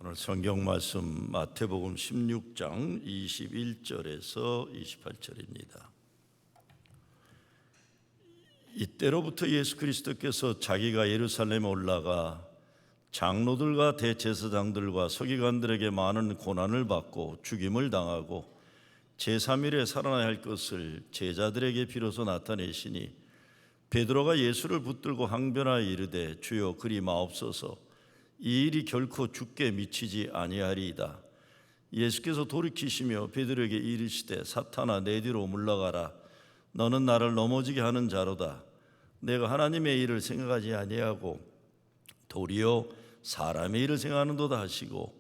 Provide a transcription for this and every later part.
오늘 성경 말씀 마태복음 16장 21절에서 28절입니다. 이때로부터 예수 그리스도께서 자기가 예루살렘에 올라가 장로들과 대제사장들과 서기관들에게 많은 고난을 받고 죽임을 당하고 제3일에 살아나야 할 것을 제자들에게 비로소 나타내시니 베드로가 예수를 붙들고 항변하여 이르되 주여 그리 마옵소서. 이 일이 결코 죽게 미치지 아니하리이다. 예수께서 돌이키시며 베드로에게 이르시되 사탄아 내 뒤로 물러가라. 너는 나를 넘어지게 하는 자로다. 내가 하나님의 일을 생각하지 아니하고 도리어 사람의 일을 생각하는도다 하시고,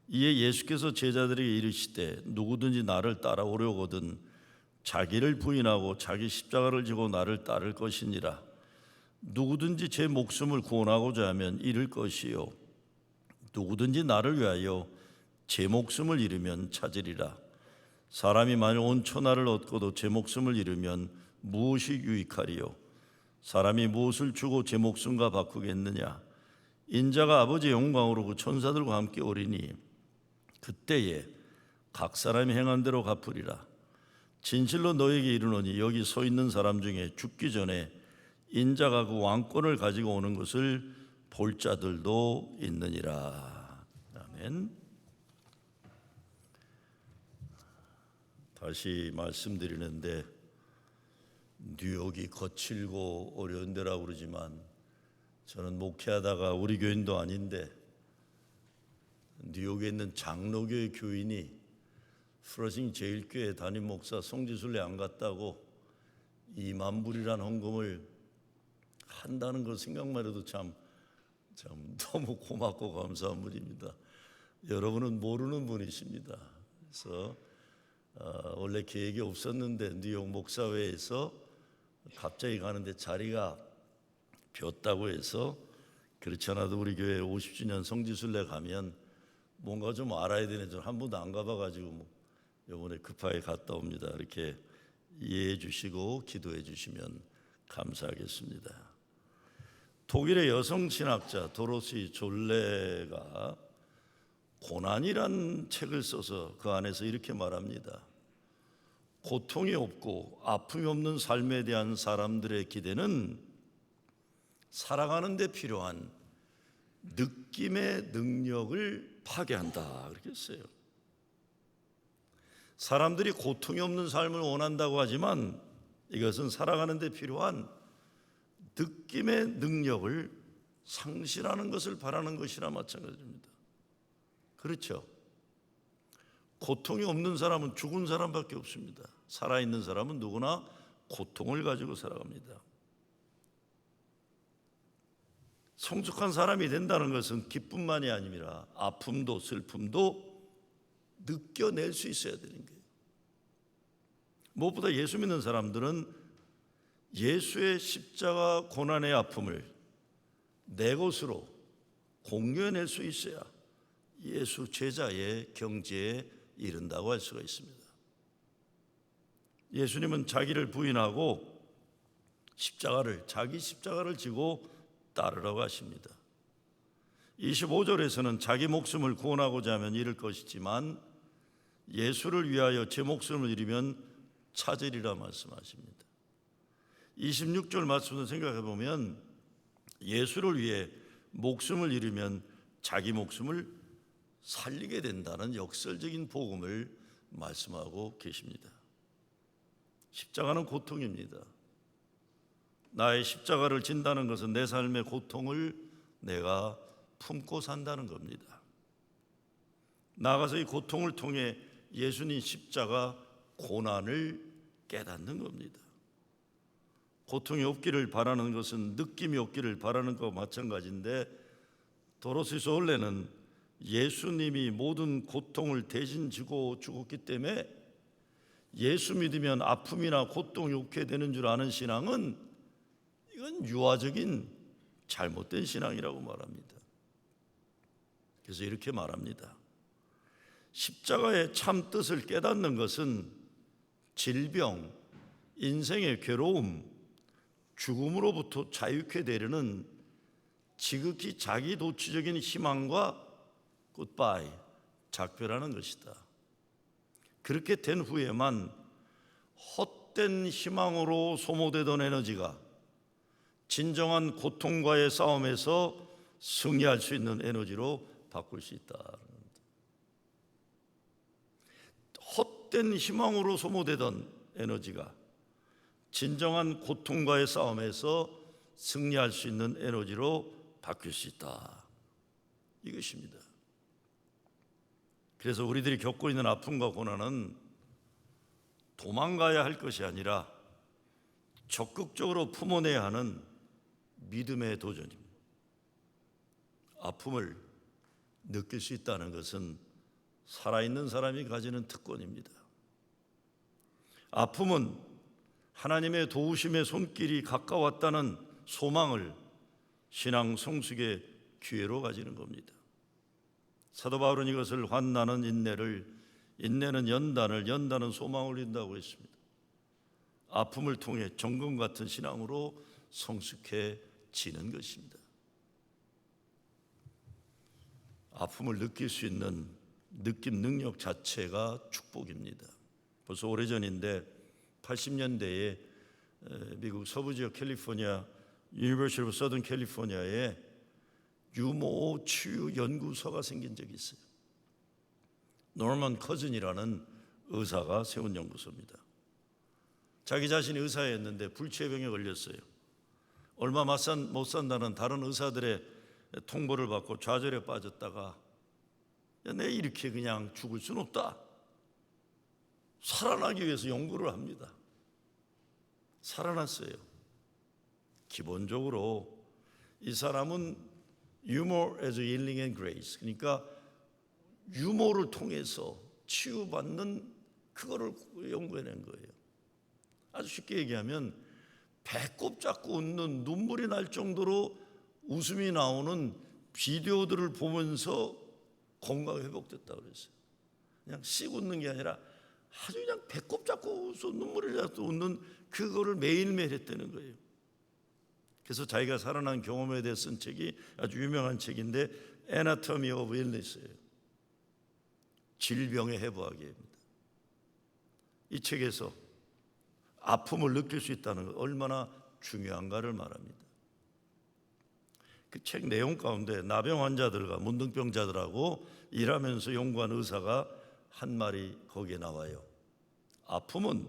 이에 예수께서 제자들에게 이르시되 누구든지 나를 따라오려거든 자기를 부인하고 자기 십자가를 지고 나를 따를 것이니라. 누구든지 제 목숨을 구원하고자 하면 잃을 것이요 누구든지 나를 위하여 제 목숨을 잃으면 찾으리라. 사람이 만일 온 천하를 얻고도 제 목숨을 잃으면 무엇이 유익하리요? 사람이 무엇을 주고 제 목숨과 바꾸겠느냐? 인자가 아버지의 영광으로 그 천사들과 함께 오리니 그때에 각 사람이 행한 대로 갚으리라. 진실로 너에게 이르노니 여기 서 있는 사람 중에 죽기 전에 인자가 그 왕권을 가지고 오는 것을 볼 자들도 있느니라. 아멘. 다시 말씀드리는데 뉴욕이 거칠고 어려운 데라고 그러지만 저는 목회하다가 우리 교인도 아닌데 뉴욕에 있는 장로교회 교인이 프러싱 제일교회 담임 목사 송지순례 안 갔다고 2만 불이라는 헌금을 한다는 걸 생각만 해도 참 너무 고맙고 감사한 분입니다. 여러분은 모르는 분이십니다. 그래서 원래 계획이 없었는데 뉴욕 목사회에서 갑자기 가는데 자리가 비었다고 해서, 그렇지 않아도 우리 교회 50주년 성지순례 가면 뭔가 좀 알아야 되는 줄 한 번도 안 가봐가지고 이번에 급하게 갔다 옵니다. 이렇게 이해해 주시고 기도해 주시면 감사하겠습니다. 독일의 여성 신학자 도로시 졸레가 고난이란 책을 써서 그 안에서 이렇게 말합니다. 고통이 없고 아픔이 없는 삶에 대한 사람들의 기대는 살아가는 데 필요한 느낌의 능력을 파괴한다, 그렇게 했어요. 사람들이 고통이 없는 삶을 원한다고 하지만 이것은 살아가는 데 필요한 느낌의 능력을 상실하는 것을 바라는 것이나 마찬가지입니다. 그렇죠? 고통이 없는 사람은 죽은 사람밖에 없습니다. 살아있는 사람은 누구나 고통을 가지고 살아갑니다. 성숙한 사람이 된다는 것은 기쁨만이 아니라 아픔도 슬픔도 느껴낼 수 있어야 되는 거예요. 무엇보다 예수 믿는 사람들은 예수의 십자가 고난의 아픔을 내 것으로 공유해낼 수 있어야 예수 제자의 경지에 이른다고 할 수가 있습니다. 예수님은 자기를 부인하고 자기 십자가를 지고 따르라고 하십니다. 25절에서는 자기 목숨을 구원하고자 하면 잃을 것이지만 예수를 위하여 제 목숨을 잃으면 찾으리라 말씀하십니다. 26절 말씀을 생각해 보면 예수를 위해 목숨을 잃으면 자기 목숨을 살리게 된다는 역설적인 복음을 말씀하고 계십니다. 십자가는 고통입니다. 나의 십자가를 진다는 것은 내 삶의 고통을 내가 품고 산다는 겁니다. 나아가서 이 고통을 통해 예수님 십자가 고난을 깨닫는 겁니다. 고통이 없기를 바라는 것은 느낌이 없기를 바라는 것과 마찬가지인데, 도로시 졸레는 예수님이 모든 고통을 대신 지고 죽었기 때문에 예수 믿으면 아픔이나 고통이 없게 되는 줄 아는 신앙은 이건 유아적인 잘못된 신앙이라고 말합니다. 그래서 이렇게 말합니다. 십자가의 참 뜻을 깨닫는 것은 질병, 인생의 괴로움, 죽음으로부터 자유케 되려는 지극히 자기도취적인 희망과 굿바이, 작별하는 것이다. 그렇게 된 후에만 헛된 희망으로 소모되던 에너지가 진정한 고통과의 싸움에서 승리할 수 있는 에너지로 바꿀 수 있다. 헛된 희망으로 소모되던 에너지가 진정한 고통과의 싸움에서 승리할 수 있는 에너지로 바뀔 수 있다. 이것입니다. 그래서 우리들이 겪고 있는 아픔과 고난은 도망가야 할 것이 아니라 적극적으로 품어내야 하는 믿음의 도전입니다. 아픔을 느낄 수 있다는 것은 살아있는 사람이 가지는 특권입니다. 아픔은 하나님의 도우심의 손길이 가까웠다는 소망을 신앙 성숙의 기회로 가지는 겁니다. 사도 바울은 이것을 환난은 인내를, 인내는 연단을, 연단은 소망을 이룬다고 했습니다. 아픔을 통해 정금 같은 신앙으로 성숙해지는 것입니다. 아픔을 느낄 수 있는 느낌 능력 자체가 축복입니다. 벌써 오래전인데 80년대에 미국 서부 지역 캘리포니아 유니버시티 오브 서던 캘리포니아에 유모 치유 연구소가 생긴 적이 있어요. 노먼 커즌이라는 의사가 세운 연구소입니다. 자기 자신이 의사였는데 불치병에 걸렸어요. 얼마 못 산다는 다른 의사들의 통보를 받고 좌절에 빠졌다가 내 이렇게 그냥 죽을 수는 없다. 살아나기 위해서 연구를 합니다. 살아났어요. 기본적으로 이 사람은 Humor as Healing and Grace, 그러니까 유머를 통해서 치유받는 그거를 연구해낸 거예요. 아주 쉽게 얘기하면 배꼽 잡고 웃는 눈물이 날 정도로 웃음이 나오는 비디오들을 보면서 건강이 회복됐다고 그랬어요. 그냥 씩 웃는 게 아니라 아주 그냥 배꼽 잡고 웃어 눈물을 잡고 웃는 그거를 매일매일 했다는 거예요. 그래서 자기가 살아난 경험에 대해 쓴 책이 아주 유명한 책인데 Anatomy of Illness예요. 질병의 해부학입니다. 이 책에서 아픔을 느낄 수 있다는 것 얼마나 중요한가를 말합니다. 그 책 내용 가운데 나병 환자들과 문둥병자들하고 일하면서 연구한 의사가 한 말이 거기에 나와요. 아픔은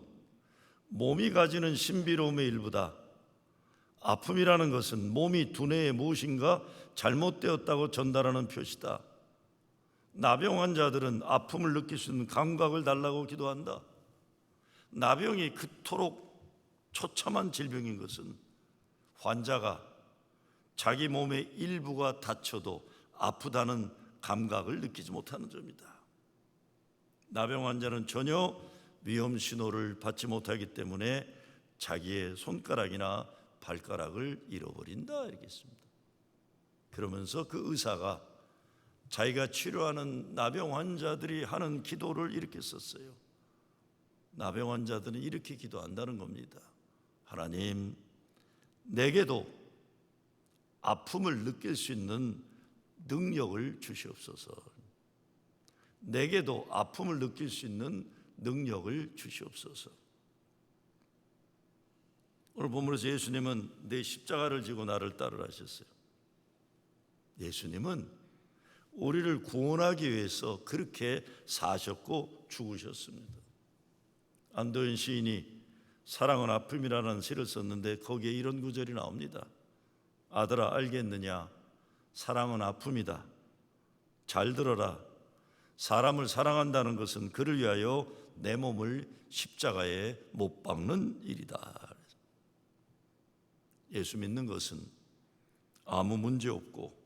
몸이 가지는 신비로움의 일부다. 아픔이라는 것은 몸이 두뇌에 무엇인가 잘못되었다고 전달하는 표시다. 나병 환자들은 아픔을 느낄 수 있는 감각을 달라고 기도한다. 나병이 그토록 처참한 질병인 것은 환자가 자기 몸의 일부가 다쳐도 아프다는 감각을 느끼지 못하는 점이다. 나병 환자는 전혀 위험 신호를 받지 못하기 때문에 자기의 손가락이나 발가락을 잃어버린다 이렇게 했습니다. 그러면서 그 의사가 자기가 치료하는 나병 환자들이 하는 기도를 이렇게 썼어요. 나병 환자들은 이렇게 기도한다는 겁니다. 하나님, 내게도 아픔을 느낄 수 있는 능력을 주시옵소서. 내게도 아픔을 느낄 수 있는 능력을 주시옵소서. 오늘 본문에서 예수님은 내 십자가를 지고 나를 따르라 하셨어요. 예수님은 우리를 구원하기 위해서 그렇게 사셨고 죽으셨습니다. 안도현 시인이 사랑은 아픔이라는 시를 썼는데 거기에 이런 구절이 나옵니다. 아들아 알겠느냐 사랑은 아픔이다. 잘 들어라. 사람을 사랑한다는 것은 그를 위하여 내 몸을 십자가에 못 박는 일이다. 예수 믿는 것은 아무 문제 없고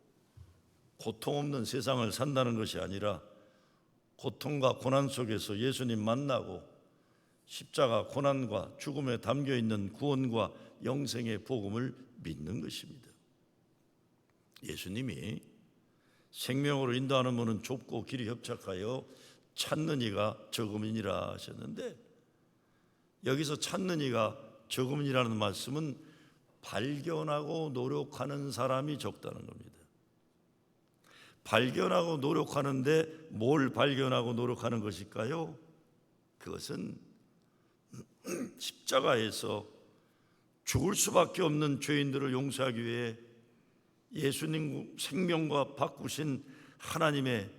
고통 없는 세상을 산다는 것이 아니라 고통과 고난 속에서 예수님 만나고 십자가 고난과 죽음에 담겨있는 구원과 영생의 복음을 믿는 것입니다. 예수님이 생명으로 인도하는 문은 좁고 길이 협착하여 찾는 이가 적음이니라 하셨는데 여기서 찾는 이가 적음이라는 말씀은 발견하고 노력하는 사람이 적다는 겁니다. 발견하고 노력하는데 뭘 발견하고 노력하는 것일까요? 그것은 십자가에서 죽을 수밖에 없는 죄인들을 용서하기 위해 예수님 생명과 바꾸신 하나님의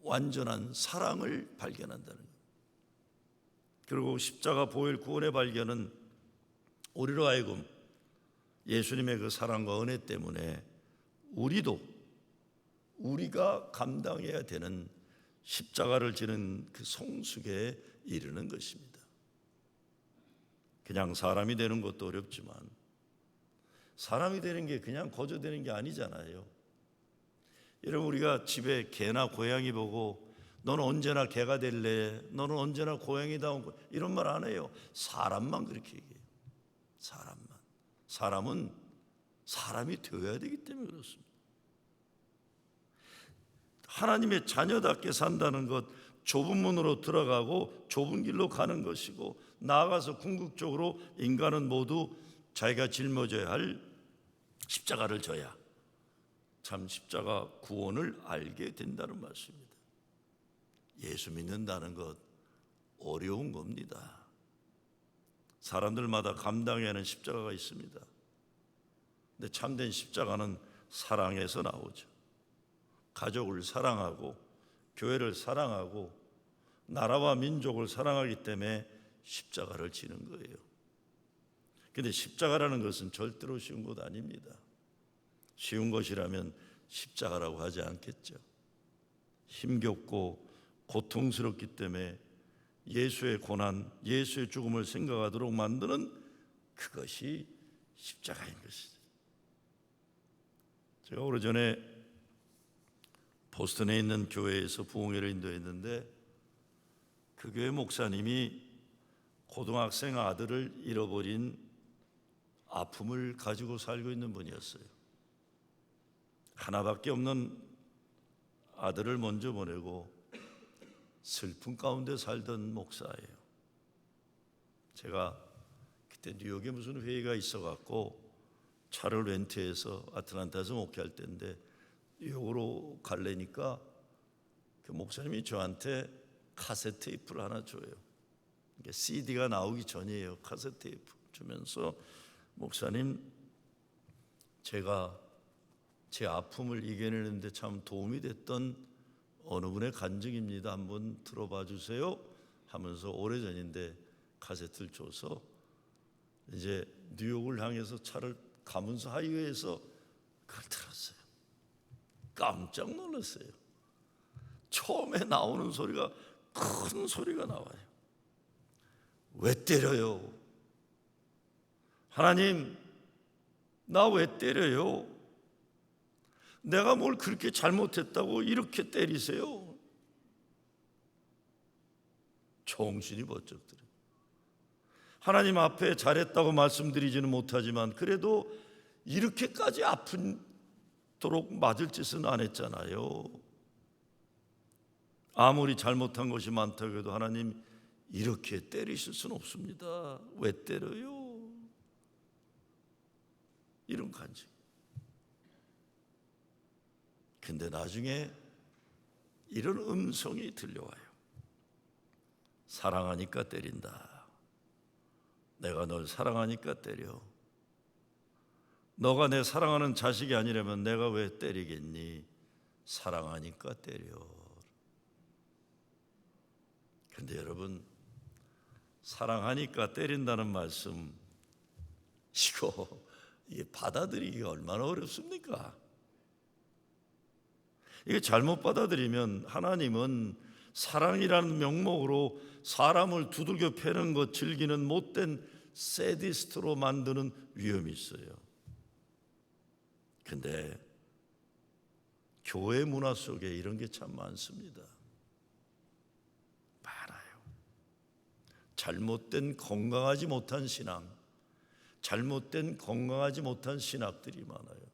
완전한 사랑을 발견한다는 거예요. 그리고 십자가 보혈 구원의 발견은 우리로 하여금 예수님의 그 사랑과 은혜 때문에 우리가 감당해야 되는 십자가를 지는 그 성숙에 이르는 것입니다. 그냥 사람이 되는 것도 어렵지만 사람이 되는 게 그냥 거저 되는 게 아니잖아요. 여러분, 우리가 집에 개나 고양이 보고 너는 언제나 개가 될래? 너는 언제나 고양이다운 거, 이런 말 안 해요. 사람만 그렇게 얘기해요. 사람은 사람이 되어야 되기 때문에 그렇습니다. 하나님의 자녀답게 산다는 것, 좁은 문으로 들어가고 좁은 길로 가는 것이고, 나아가서 궁극적으로 인간은 모두 자기가 짊어져야 할 십자가를 져야 참 십자가 구원을 알게 된다는 말씀입니다. 예수 믿는다는 것 어려운 겁니다. 사람들마다 감당해야 하는 십자가가 있습니다. 근데 참된 십자가는 사랑에서 나오죠. 가족을 사랑하고 교회를 사랑하고 나라와 민족을 사랑하기 때문에 십자가를 지는 거예요. 근데 십자가라는 것은 절대로 쉬운 것 아닙니다. 쉬운 것이라면 십자가라고 하지 않겠죠. 힘겹고 고통스럽기 때문에 예수의 고난, 예수의 죽음을 생각하도록 만드는 그것이 십자가인 것이죠. 제가 오래전에 보스턴에 있는 교회에서 부흥회를 인도했는데 그 교회 목사님이 고등학생 아들을 잃어버린 아픔을 가지고 살고 있는 분이었어요. 하나밖에 없는 아들을 먼저 보내고 슬픔 가운데 살던 목사예요. 제가 그때 뉴욕에 무슨 회의가 있어갖고 차를 렌트해서 아틀란타에서 목회할 때인데 뉴욕으로 가려니까 그 목사님이 저한테 카세트 테이프를 하나 줘요. CD가 나오기 전이에요. 카세트 테이프 주면서, 목사님, 제가 제 아픔을 이겨내는데 참 도움이 됐던 어느 분의 간증입니다. 한번 들어봐 주세요 하면서, 오래전인데 카세트를 줘서 이제 뉴욕을 향해서 차를 가면서 하이웨이에서 그걸 들었어요. 깜짝 놀랐어요. 처음에 나오는 소리가 큰 소리가 나와요. 왜 때려요? 하나님, 나 왜 때려요? 내가 뭘 그렇게 잘못했다고 이렇게 때리세요? 정신이 번쩍 들어요. 하나님 앞에 잘했다고 말씀드리지는 못하지만 그래도 이렇게까지 아프도록 맞을 짓은 안 했잖아요. 아무리 잘못한 것이 많다고 해도 하나님 이렇게 때리실 수는 없습니다. 왜 때려요? 이런 간증. 근데 나중에 이런 음성이 들려와요. 사랑하니까 때린다. 내가 널 사랑하니까 때려. 너가 내 사랑하는 자식이 아니라면 내가 왜 때리겠니? 사랑하니까 때려. 근데 여러분, 사랑하니까 때린다는 말씀, 이게 받아들이기가 얼마나 어렵습니까? 이게 잘못 받아들이면 하나님은 사랑이라는 명목으로 사람을 두들겨 패는 것 즐기는 못된 세디스트로 만드는 위험이 있어요. 근데 교회 문화 속에 이런 게 참 많습니다. 많아요. 잘못된 건강하지 못한 신앙, 잘못된 건강하지 못한 신학들이 많아요.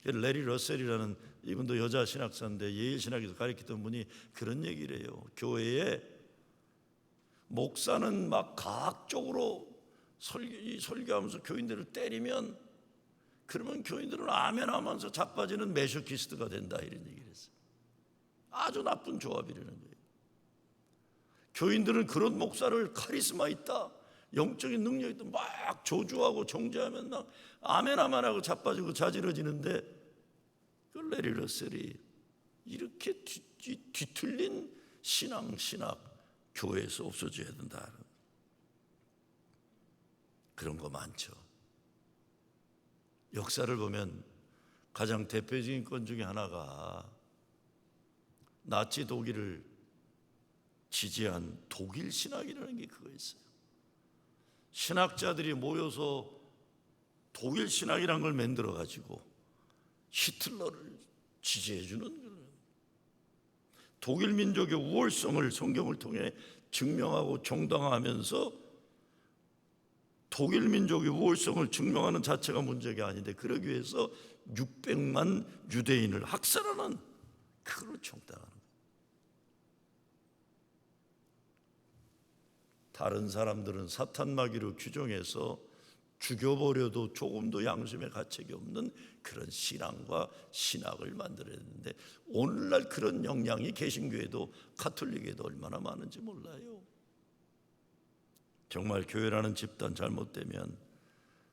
레리 러셀이라는, 이분도 여자 신학사인데 예일 신학에서 가르치던 분이 그런 얘기를 해요. 교회에 목사는 막 과학적으로 설교하면서 교인들을 때리면 그러면 교인들은 아멘 하면서 자빠지는 매소키스트가 된다, 이런 얘기를 했어요. 아주 나쁜 조합이라는 거예요. 교인들은 그런 목사를 카리스마 있다, 영적인 능력이 있다 막 조주하고 정죄하면 막 아멘 하고 자빠지고 자지러지는데, 그 레리 러셀이 이렇게 뒤틀린 신학 교회에서 없어져야 된다, 그런 거 많죠. 역사를 보면 가장 대표적인 건 중에 하나가 나치 독일을 지지한 독일 신학이라는 게 그거였어요. 신학자들이 모여서 독일 신학이라는 걸 만들어 가지고 히틀러를 지지해 주는 거예요. 독일 민족의 우월성을 성경을 통해 증명하고 정당화하면서 독일 민족의 우월성을 증명하는 자체가 문제가 아닌데, 그러기 위해서 600만 유대인을 학살하는, 그걸 정당하는 거예요. 다른 사람들은 사탄마귀로 규정해서 죽여버려도 조금도 양심의 가책이 없는 그런 신앙과 신학을 만들어냈는데, 오늘날 그런 영향이 개신교에도 가톨릭에도 얼마나 많은지 몰라요. 정말 교회라는 집단 잘못되면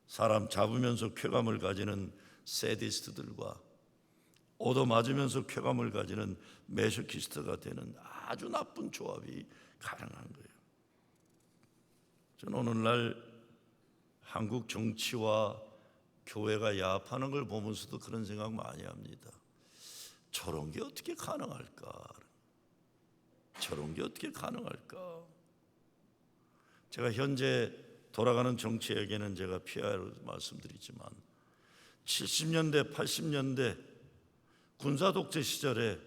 사람 잡으면서 쾌감을 가지는 세디스트들과 얻어맞으면서 쾌감을 가지는 매소키스트가 되는 아주 나쁜 조합이 가능한 거예요. 저는 오늘날 한국 정치와 교회가 야합하는 걸 보면서도 그런 생각 많이 합니다. 저런 게 어떻게 가능할까? 저런 게 어떻게 가능할까? 제가 현재 돌아가는 정치에게는 제가 피하여 말씀드리지만 70년대, 80년대 군사독재 시절에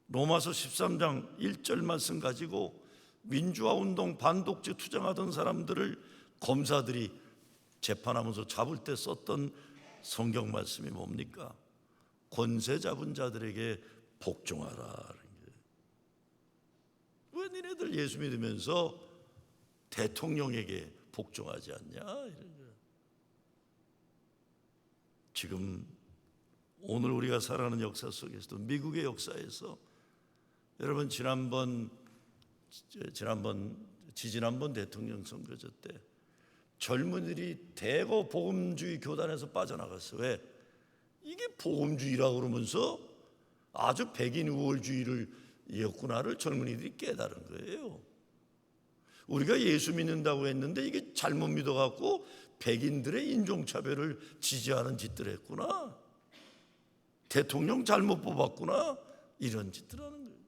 로마서 13장 1절 말씀 가지고 민주화운동 반독재 투쟁하던 사람들을 검사들이 재판하면서 잡을 때 썼던 성경 말씀이 뭡니까? 권세 잡은 자들에게 복종하라. 왜 니네들 예수 믿으면서 대통령에게 복종하지 않냐? 이런 거예요. 지금 오늘 우리가 살아가는 역사 속에서도, 미국의 역사에서 여러분 지난번 대통령 선거제 때 젊은이들이 대거 복음주의 교단에서 빠져나갔어요. 왜? 이게 복음주의라고 그러면서 아주 백인 우월주의를 이었구나를 젊은이들이 깨달은 거예요. 우리가 예수 믿는다고 했는데 이게 잘못 믿어갖고 백인들의 인종차별을 지지하는 짓들 했구나, 대통령 잘못 뽑았구나, 이런 짓들 하는 거예요.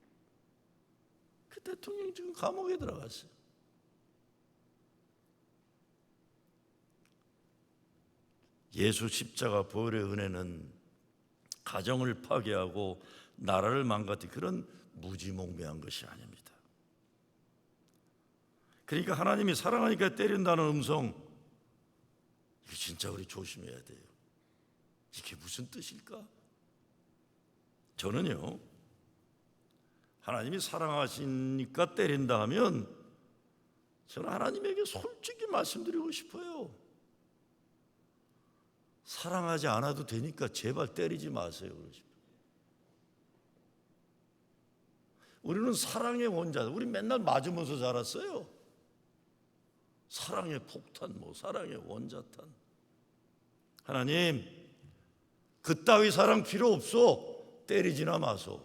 그 대통령이 지금 감옥에 들어갔어요. 예수 십자가 보혈의 은혜는 가정을 파괴하고 나라를 망가뜨린 그런 무지몽매한 것이 아닙니다. 그러니까 하나님이 사랑하니까 때린다는 음성, 이거 진짜 우리 조심해야 돼요. 이게 무슨 뜻일까? 저는요, 하나님이 사랑하시니까 때린다 하면 저는 하나님에게 솔직히 말씀드리고 싶어요. 사랑하지 않아도 되니까 제발 때리지 마세요. 우리는 사랑의 원자, 우리 맨날 맞으면서 자랐어요. 사랑의 폭탄, 사랑의 원자탄. 하나님, 그따위 사랑 필요 없어. 때리지나 마소.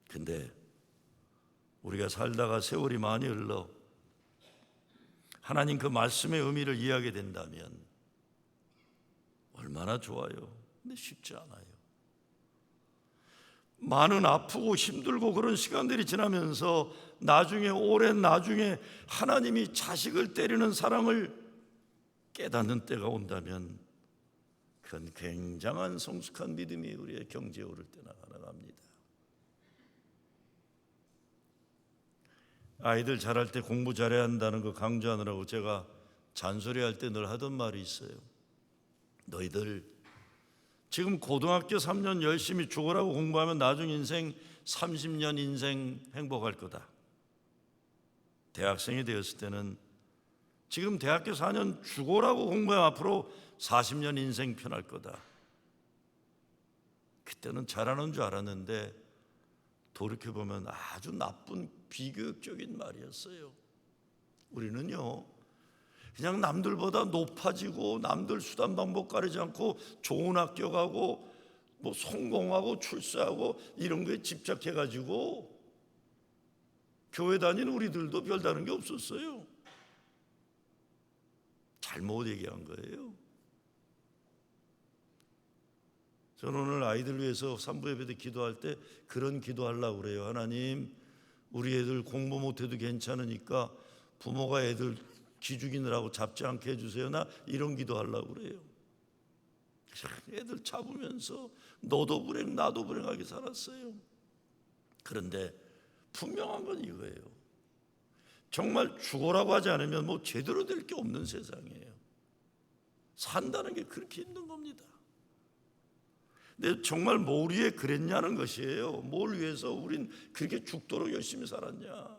근데 우리가 살다가 세월이 많이 흘러 하나님 그 말씀의 의미를 이해하게 된다면 얼마나 좋아요. 근데 쉽지 않아요. 많은 아프고 힘들고 그런 시간들이 지나면서 나중에, 오랜 나중에 하나님이 자식을 때리는 사랑을 깨닫는 때가 온다면 그건 굉장한 성숙한 믿음이 우리의 경지에 오를 때나 가능합니다. 아이들 잘할 때 공부 잘해야 한다는 거 강조하느라고 제가 잔소리할 때 늘 하던 말이 있어요. 너희들 지금 고등학교 3년 열심히 죽으라고 공부하면 나중 인생 30년 인생 행복할 거다. 대학생이 되었을 때는 지금 대학교 4년 죽어라고 공부하면 앞으로 40년 인생 편할 거다. 그때는 잘하는 줄 알았는데 돌이켜보면 아주 나쁜 비교육적인 말이었어요. 우리는요, 그냥 남들보다 높아지고 남들 수단 방법 가리지 않고 좋은 학교 가고 뭐 성공하고 출세하고 이런 거에 집착해가지고 교회 다니는 우리들도 별다른 게 없었어요. 잘못 얘기한 거예요. 저는 오늘 아이들 위해서 산부 예배 때 기도할 때 그런 기도하려고 그래요. 하나님, 우리 애들 공부 못해도 괜찮으니까 부모가 애들 기죽이느라고 잡지 않게 해주세요. 나 이런 기도하려고 그래요. 애들 잡으면서 너도 불행 나도 불행하게 살았어요. 그런데 분명한 건 이거예요. 정말 죽어라고 하지 않으면 뭐 제대로 될 게 없는 세상이에요. 산다는 게 그렇게 힘든 겁니다. 근데 정말 뭘 위해 그랬냐는 것이에요. 뭘 위해서 우린 그렇게 죽도록 열심히 살았냐.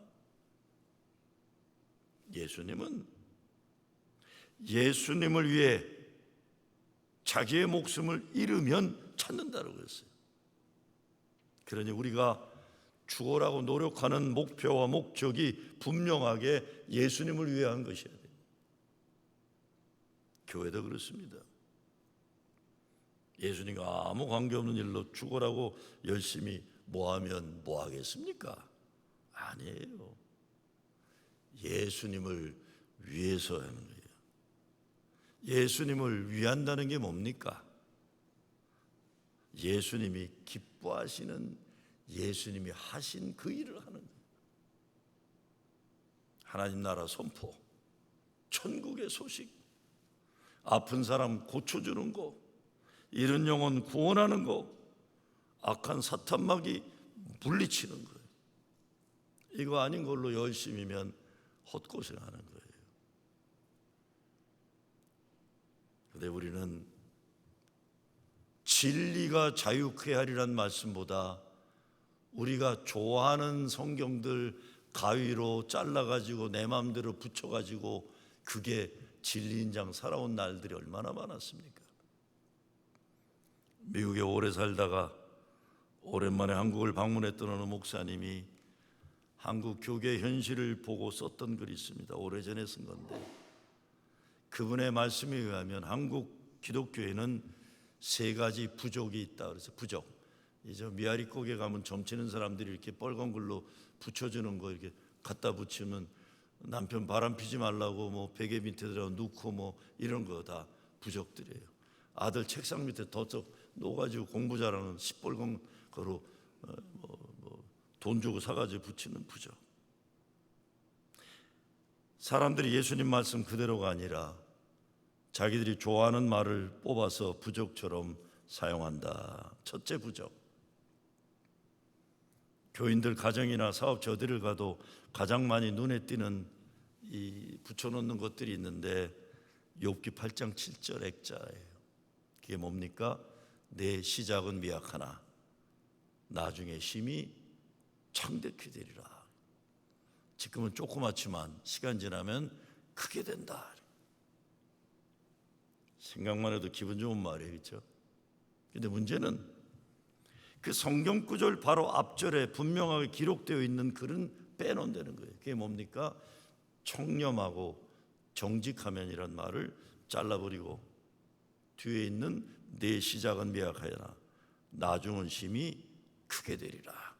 예수님을 위해 자기의 목숨을 잃으면 찾는다고 그랬어요. 그러니 우리가 죽어라고 노력하는 목표와 목적이 분명하게 예수님을 위해 한 것이어야 돼요. 교회도 그렇습니다. 예수님과 아무 관계없는 일로 죽어라고 열심히 뭐하면 뭐하겠습니까? 아니에요. 예수님을 위해서 하는 거예요. 예수님을 위한다는 게 뭡니까? 예수님이 기뻐하시는, 예수님이 하신 그 일을 하는 거예요. 하나님 나라 선포, 천국의 소식, 아픈 사람 고쳐주는 거, 잃은 영혼 구원하는 거, 악한 사탄마귀 물리치는 거예요. 이거 아닌 걸로 열심히면 헛고생하는 거예요. 그런데 우리는 진리가 자유케 하리란 말씀보다 우리가 좋아하는 성경들 가위로 잘라가지고 내 마음대로 붙여가지고 그게 진리인 장 살아온 날들이 얼마나 많았습니까? 미국에 오래 살다가 오랜만에 한국을 방문했던 어느 목사님이 한국 교계 현실을 보고 썼던 글이 있습니다. 오래전에 쓴 건데 그분의 말씀에 의하면 한국 기독교에는 세 가지 부족이 있다 그래서 부족, 이제 미아리국에 가면 점치는 사람들이 이렇게 빨간 글로 붙여주는 거 이렇게 갖다 붙이면 남편 바람 피지 말라고 뭐 베개 밑에다가 놓고 뭐 이런 거 다 부족들이에요. 아들 책상 밑에 덧적 놓아가지고 공부 잘하는 시뻘건 거로 돈 주고 사가지고 붙이는 부족. 사람들이 예수님 말씀 그대로가 아니라 자기들이 좋아하는 말을 뽑아서 부족처럼 사용한다. 첫째 부족. 교인들 가정이나 사업체 어디를 가도 가장 많이 눈에 띄는 이 붙여놓는 것들이 있는데 욥기 8장 7절 액자예요. 그게 뭡니까? 내 시작은 미약하나 나중에 심히 창대케 되리라. 지금은 조그맣지만 시간 지나면 크게 된다. 생각만 해도 기분 좋은 말이에요, 그렇죠? 근데 문제는 그 성경 구절 바로 앞절에 분명하게 기록되어 있는 글은 빼놓는다는 거예요. 그게 뭡니까? 청렴하고 정직하면이란 말을 잘라버리고 뒤에 있는 내 시작은 미약하여나 나중은 심히 크게 되리라.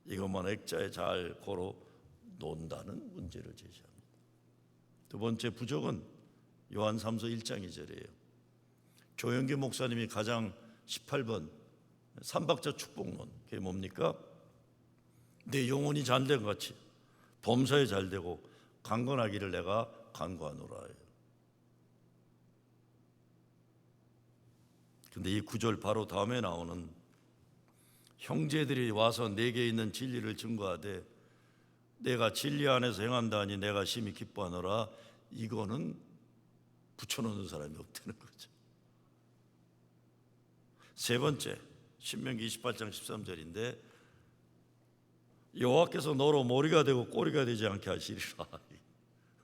이것만 액자에 잘 걸어 놓는다는 문제를 제시합니다. 두 번째 부족은 요한 3서 1장 2절이에요. 조영기 목사님이 가장 18번 삼박자 축복론, 그게 뭡니까? 내 영혼이 잘된 것 같이 범사에 잘되고 강건하기를 내가 간구하노라. 근데 이 구절 바로 다음에 나오는 형제들이 와서 내게 있는 진리를 증거하되 내가 진리 안에서 행한다니 내가 심히 기뻐하노라. 이거는 붙여놓는 사람이 없다는 거죠. 세 번째 신명기 28장 13절인데 여호와께서 너로 머리가 되고 꼬리가 되지 않게 하시리라.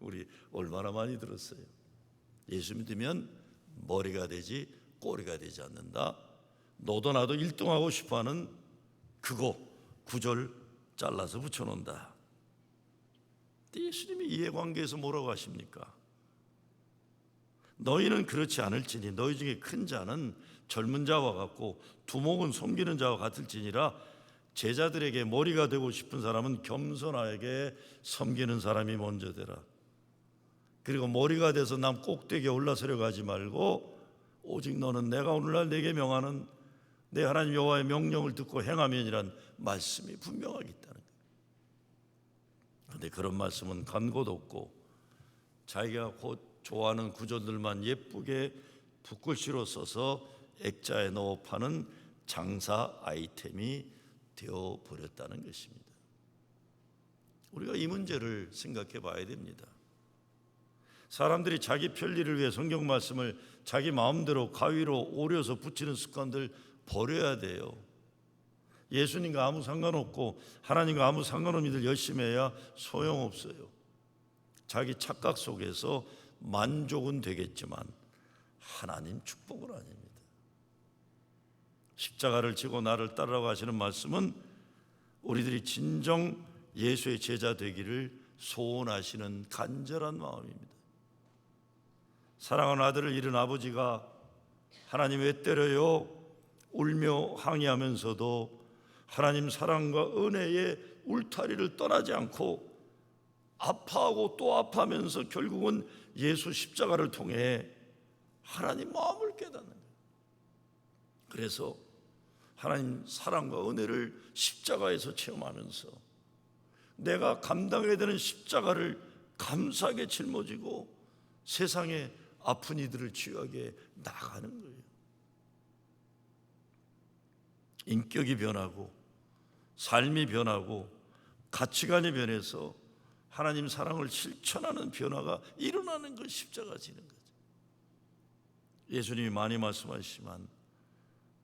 우리 얼마나 많이 들었어요. 예수 믿으면 머리가 되지 꼬리가 되지 않는다. 너도 나도 1등하고 싶어하는 그거 9절 잘라서 붙여놓는다. 예수님이 이해관계에서 뭐라고 하십니까? 너희는 그렇지 않을지니 너희 중에 큰 자는 젊은 자와 같고 두목은 섬기는 자와 같을지니라. 제자들에게 머리가 되고 싶은 사람은 겸손하게 섬기는 사람이 먼저 되라. 그리고 머리가 돼서 남 꼭대기에 올라서려고 하지 말고 오직 너는 내가 오늘날 내게 명하는 내 하나님 여호와의 명령을 듣고 행하면이란 말씀이 분명하게 있다는 거예요. 그런데 그런 말씀은 간 곳 없고 자기가 곧 좋아하는 구절들만 예쁘게 붓글씨로 써서 액자에 넣어 파는 장사 아이템이 되어버렸다는 것입니다. 우리가 이 문제를 생각해 봐야 됩니다. 사람들이 자기 편리를 위해 성경 말씀을 자기 마음대로 가위로 오려서 붙이는 습관들 버려야 돼요. 예수님과 아무 상관없고 하나님과 아무 상관없는 일 열심히 해야 소용없어요. 자기 착각 속에서 만족은 되겠지만 하나님 축복은 아닙니다. 십자가를 지고 나를 따르라고 하시는 말씀은 우리들이 진정 예수의 제자 되기를 소원하시는 간절한 마음입니다. 사랑하는 아들을 잃은 아버지가 하나님 왜 때려요? 울며 항의하면서도 하나님 사랑과 은혜의 울타리를 떠나지 않고 아파하고 또 아파하면서 결국은 예수 십자가를 통해 하나님 마음을 깨닫는 거예요. 그래서 하나님 사랑과 은혜를 십자가에서 체험하면서 내가 감당해야 되는 십자가를 감사하게 짊어지고 세상에 아픈 이들을 치유하게 나가는 거예요. 인격이 변하고 삶이 변하고 가치관이 변해서 하나님 사랑을 실천하는 변화가 일어나는 것, 십자가 지는 거죠. 예수님이 많이 말씀하시지만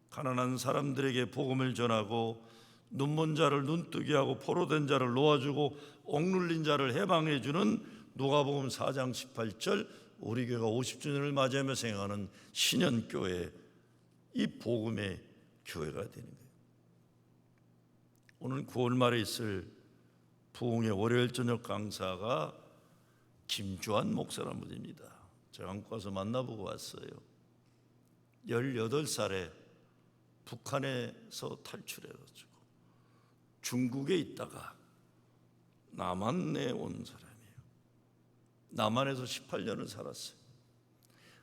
가난한 사람들에게 복음을 전하고 눈먼 자를 눈뜨게 하고 포로된 자를 놓아주고 억눌린 자를 해방해 주는 누가복음 4장 18절 우리 교회가 50주년을 맞이하며 생각하는 신년교회, 이 복음의 교회가 되는 거예요. 오늘 9월 말에 있을 부흥의 월요일 저녁 강사가 김주환 목사라는 분입니다. 제가 한국 가서 만나보고 왔어요. 18살에 북한에서 탈출해가지고 중국에 있다가 남한에 온 사람이에요. 남한에서 18년을 살았어요.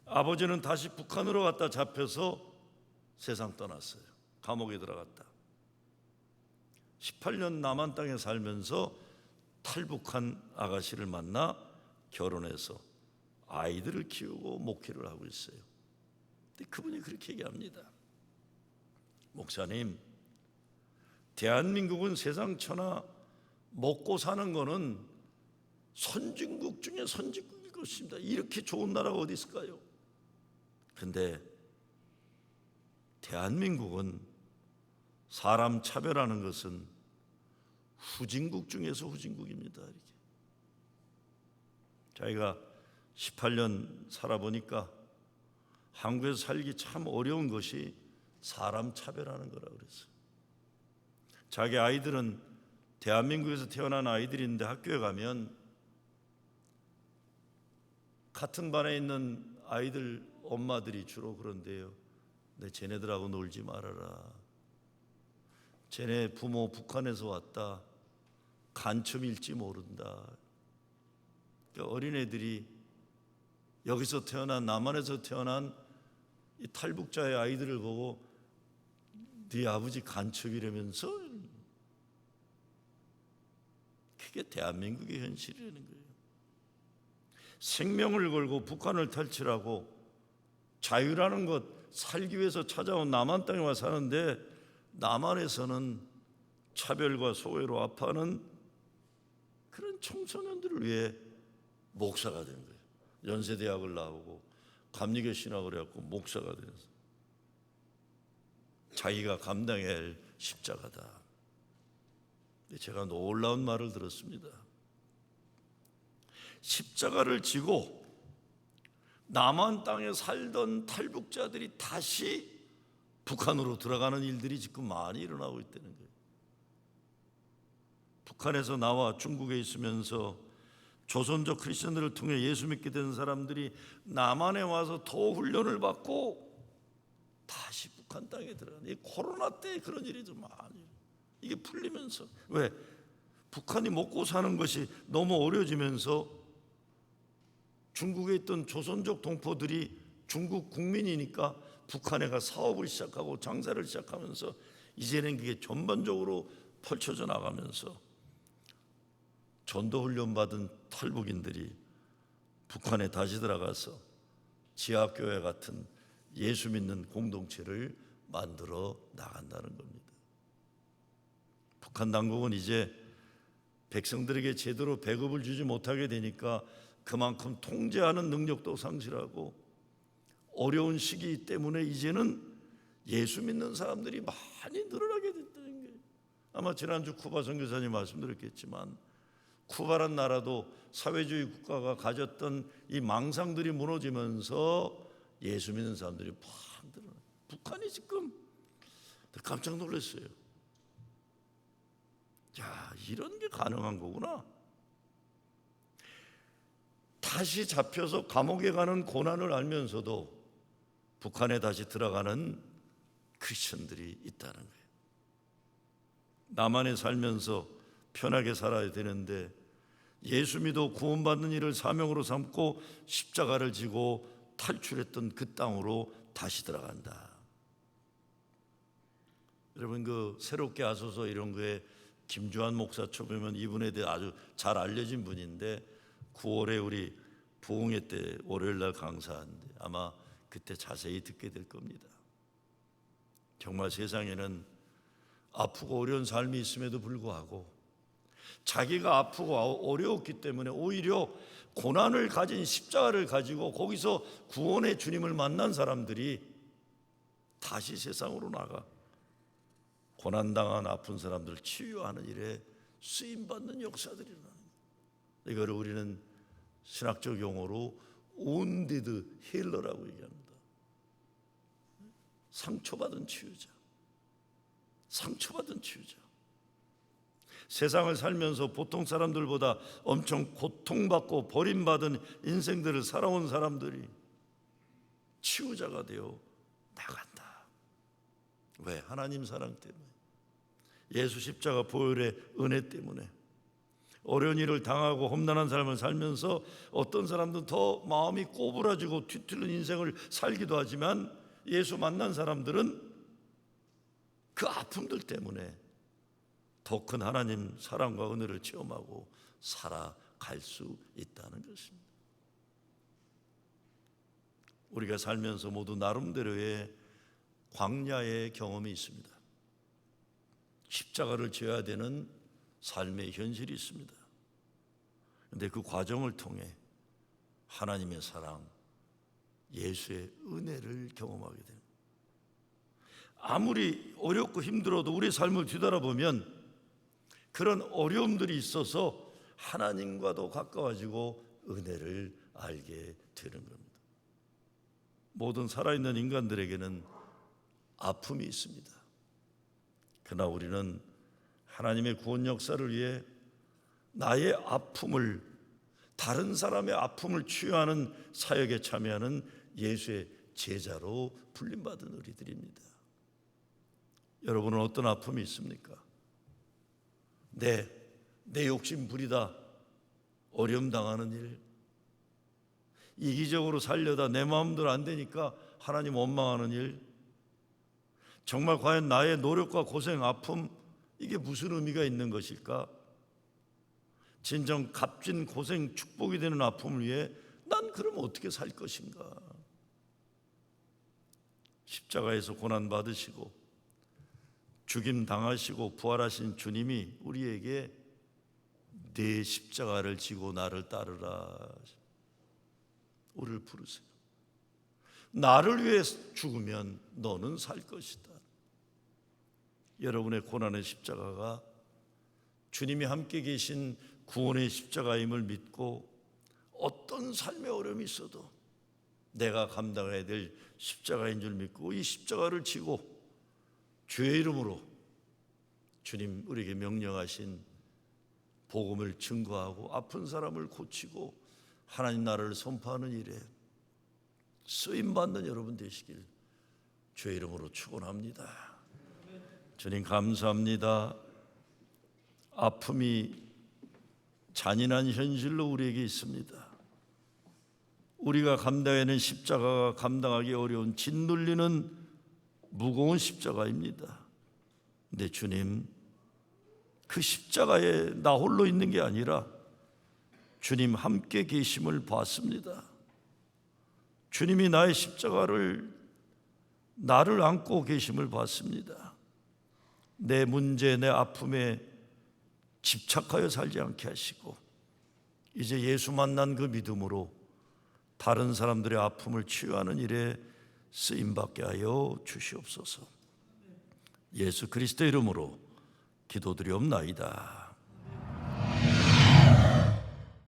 아버지는 다시 북한으로 갔다 잡혀서 세상 떠났어요. 감옥에 들어갔다. 18년 남한 땅에 살면서 탈북한 아가씨를 만나 결혼해서 아이들을 키우고 목회를 하고 있어요. 근데 그분이 그렇게 얘기합니다. 목사님, 대한민국은 세상 천하 먹고 사는 거는 선진국 중에 선진국일 것입니다. 이렇게 좋은 나라가 어디 있을까요? 근데 대한민국은 사람 차별하는 것은 후진국 중에서 후진국입니다. 이렇게. 자기가 18년 살아보니까 한국에서 살기 참 어려운 것이 사람 차별하는 거라 그랬어요. 자기 아이들은 대한민국에서 태어난 아이들인데 학교에 가면 같은 반에 있는 아이들 엄마들이 주로 그런데요. 내 쟤네들하고 놀지 말아라. 쟤네 부모 북한에서 왔다. 간첩일지 모른다. 그러니까 어린애들이 여기서 태어난 남한에서 태어난 이 탈북자의 아이들을 보고 네 아버지 간첩이라면서, 그게 대한민국의 현실이라는 거예요. 생명을 걸고 북한을 탈출하고 자유라는 것 살기 위해서 찾아온 남한 땅에 와 사는데 남한에서는 차별과 소외로 아파하는 그런 청소년들을 위해 목사가 된 거예요. 연세대학을 나오고 감리교 신학을 해갖고 목사가 되어서 자기가 감당해야 할 십자가다. 제가 놀라운 말을 들었습니다. 십자가를 지고 남한 땅에 살던 탈북자들이 다시 북한으로 들어가는 일들이 지금 많이 일어나고 있다는 거예요. 북한에서 나와 중국에 있으면서 조선족 크리스천들을 통해 예수 믿게 된 사람들이 남한에 와서 더 훈련을 받고 다시 북한 땅에 들어가는, 이 코로나 때 그런 일이 좀 많이, 이게 풀리면서, 왜? 북한이 먹고 사는 것이 너무 어려워지면서 중국에 있던 조선족 동포들이 중국 국민이니까 북한에 가 사업을 시작하고 장사를 시작하면서 이제는 그게 전반적으로 펼쳐져 나가면서 전도훈련 받은 탈북인들이 북한에 다시 들어가서 지하교회 같은 예수 믿는 공동체를 만들어 나간다는 겁니다. 북한 당국은 이제 백성들에게 제대로 배급을 주지 못하게 되니까 그만큼 통제하는 능력도 상실하고 어려운 시기 때문에 이제는 예수 믿는 사람들이 많이 늘어나게 됐다는 거예요. 아마 지난주 쿠바 선교사님 말씀드렸겠지만 쿠바란 나라도 사회주의 국가가 가졌던 이 망상들이 무너지면서 예수 믿는 사람들이 팍 늘어나요. 북한이 지금 깜짝 놀랐어요. 야, 이런 게 가능한 거구나. 다시 잡혀서 감옥에 가는 고난을 알면서도 북한에 다시 들어가는 크리스천들이 있다는 거예요. 남한에 살면서 편하게 살아야 되는데 예수 믿어 구원받는 일을 사명으로 삼고 십자가를 지고 탈출했던 그 땅으로 다시 들어간다. 여러분, 그 새롭게 하소서 이런 거에 김주환 목사 초보면 이분에 대해 아주 잘 알려진 분인데 9월에 우리 부흥회 때 월요일 날 강사하는데 아마 그때 자세히 듣게 될 겁니다. 정말 세상에는 아프고 어려운 삶이 있음에도 불구하고 자기가 아프고 어려웠기 때문에 오히려 고난을 가진 십자가를 가지고 거기서 구원의 주님을 만난 사람들이 다시 세상으로 나가 고난당한 아픈 사람들을 치유하는 일에 쓰임받는 역사들이 일어나는 거예요. 이걸 우리는 신학적 용어로 wounded healer라고 얘기합니다. 상처받은 치유자. 상처받은 치유자. 세상을 살면서 보통 사람들보다 엄청 고통받고 버림받은 인생들을 살아온 사람들이 치유자가 되어 나간다. 왜? 하나님 사랑 때문에, 예수 십자가 보혈의 은혜 때문에. 어려운 일을 당하고 험난한 삶을 살면서 어떤 사람들은 더 마음이 꼬부라지고 뒤틀린 인생을 살기도 하지만 예수 만난 사람들은 그 아픔들 때문에 더 큰 하나님 사랑과 은혜를 체험하고 살아갈 수 있다는 것입니다. 우리가 살면서 모두 나름대로의 광야의 경험이 있습니다. 십자가를 져야 되는 삶의 현실이 있습니다. 그런데 그 과정을 통해 하나님의 사랑, 예수의 은혜를 경험하게 됩니다. 아무리 어렵고 힘들어도 우리의 삶을 뒤돌아보면 그런 어려움들이 있어서 하나님과도 가까워지고 은혜를 알게 되는 겁니다. 모든 살아있는 인간들에게는 아픔이 있습니다. 그러나 우리는 하나님의 구원 역사를 위해 나의 아픔을, 다른 사람의 아픔을 치유하는 사역에 참여하는 예수의 제자로 불림받은 우리들입니다. 여러분은 어떤 아픔이 있습니까? 내 욕심 부리다 어려움 당하는 일, 이기적으로 살려다 내 마음대로 안 되니까 하나님 원망하는 일, 정말 과연 나의 노력과 고생, 아픔, 이게 무슨 의미가 있는 것일까? 진정 값진 고생, 축복이 되는 아픔을 위해 난 그럼 어떻게 살 것인가? 십자가에서 고난 받으시고 죽임 당하시고 부활하신 주님이 우리에게 내 십자가를 지고 나를 따르라, 우리를 부르세요. 나를 위해 죽으면 너는 살 것이다. 여러분의 고난의 십자가가 주님이 함께 계신 구원의 십자가임을 믿고 어떤 삶의 어려움이 있어도 내가 감당해야 될 십자가인 줄 믿고 이 십자가를 지고 주의 이름으로 주님 우리에게 명령하신 복음을 증거하고 아픈 사람을 고치고 하나님 나라를 선포하는 일에 쓰임받는 여러분 되시길 주의 이름으로 축원합니다. 주님 감사합니다. 아픔이 잔인한 현실로 우리에게 있습니다. 우리가 감당하는 십자가가 감당하기 어려운 짓눌리는 무거운 십자가입니다. 근데 주님, 그 십자가에 나 홀로 있는 게 아니라 주님 함께 계심을 봤습니다. 주님이 나의 십자가를 나를 안고 계심을 봤습니다. 내 문제, 내 아픔에 집착하여 살지 않게 하시고 이제 예수 만난 그 믿음으로 다른 사람들의 아픔을 치유하는 일에 쓰임받게 하여 주시옵소서. 예수 그리스도 이름으로 기도드리옵나이다.